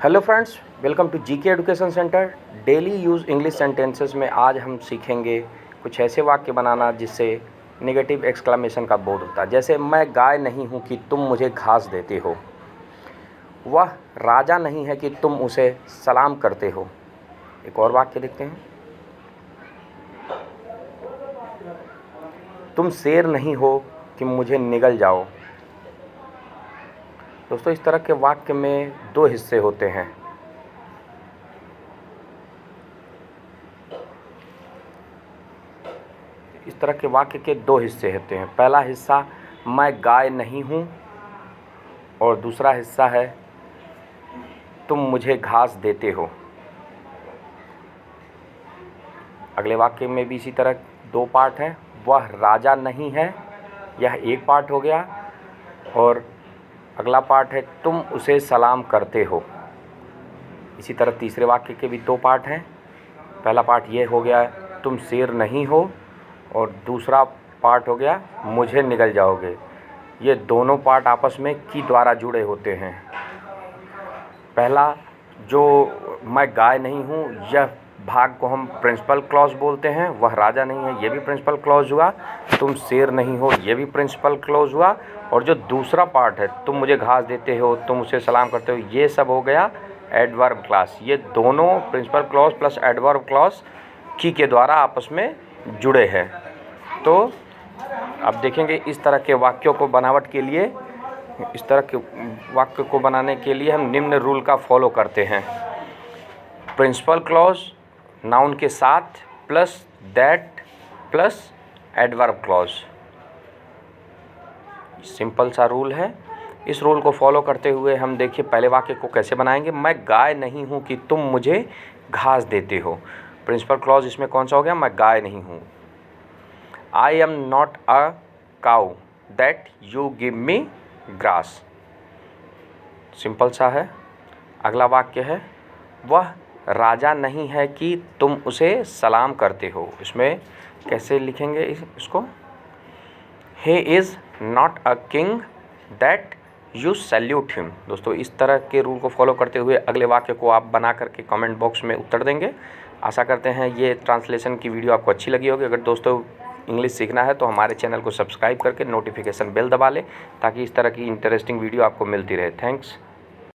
Hello friends, welcome to GK education centre. Daily use English sentences में आज हम सीखेंगे कुछ ऐसे वाक्य बनाना जिससे नेगेटिव एक्सक्लेमेशन का बोध होता है। जैसे मैं गाय नहीं हूँ कि तुम मुझे घास देते हो। वह राजा नहीं है कि तुम उसे सलाम करते हो। एक और वाक्य देखते हैं। तुम शेर नहीं हो कि मुझे निगल जाओ। दोस्तों, इस तरह के वाक्य में दो हिस्से होते हैं। इस तरह के वाक्य के दो हिस्से होते हैं। पहला हिस्सा मैं गाय नहीं हूँ और दूसरा हिस्सा है तुम मुझे घास देते हो। अगले वाक्य में भी इसी तरह दो पार्ट हैं। वह राजा नहीं है, यह एक पार्ट हो गया, और अगला पार्ट है तुम उसे सलाम करते हो। इसी तरह तीसरे वाक्य के भी दो पार्ट हैं। पहला पार्ट ये हो गया तुम शेर नहीं हो, और दूसरा पार्ट हो गया मुझे निगल जाओगे। ये दोनों पार्ट आपस में की द्वारा जुड़े होते हैं। पहला जो मैं गाय नहीं हूँ, यह भाग को हम प्रिंसिपल क्लॉज बोलते हैं। वह राजा नहीं है, ये भी प्रिंसिपल क्लॉज हुआ। तुम शेर नहीं हो, ये भी प्रिंसिपल क्लॉज हुआ। और जो दूसरा पार्ट है तुम मुझे घास देते हो, तुम उसे सलाम करते हो, ये सब हो गया एडवर्ब क्लॉज। ये दोनों principal clause plus adverb clause की के द्वारा आपस में जुड़े हैं। तो अब देखेंगे इस तरह के वाक्यों को बनावट के लिए, इस तरह के वाक्य को बनाने के लिए हम निम्न रूल का फॉलो करते हैं। प्रिंसिपल क्लॉज नाउन के साथ plus that plus adverb clause. Simple सा रूल है। इस रूल को फॉलो करते हुए हम देखिए पहले वाक्य को कैसे बनाएंगे। मैं गाय नहीं हूँ कि तुम मुझे घास देते हो। प्रिंसिपल क्लॉज इसमें कौन सा हो गया? मैं गाय नहीं हूँ। I am not a cow that you give me grass. Simple सा है। अगला वाक्य है वह राजा नहीं है कि तुम उसे सलाम करते हो। इसमें कैसे लिखेंगे इसको? he is not a king that you salute him. दोस्तों, इस तरह के रूल को फॉलो करते हुए अगले वाक्य को आप बना करके कमेंट बॉक्स में उत्तर देंगे। आशा करते हैं ये ट्रांसलेशन की वीडियो आपको अच्छी लगी होगी। अगर दोस्तों इंग्लिश सीखना है तो हमारे चैनल को सब्सक्राइब करके नोटिफिकेशन बेल दबा लें, ताकि इस तरह की इंटरेस्टिंग वीडियो आपको मिलती रहे। थैंक्स।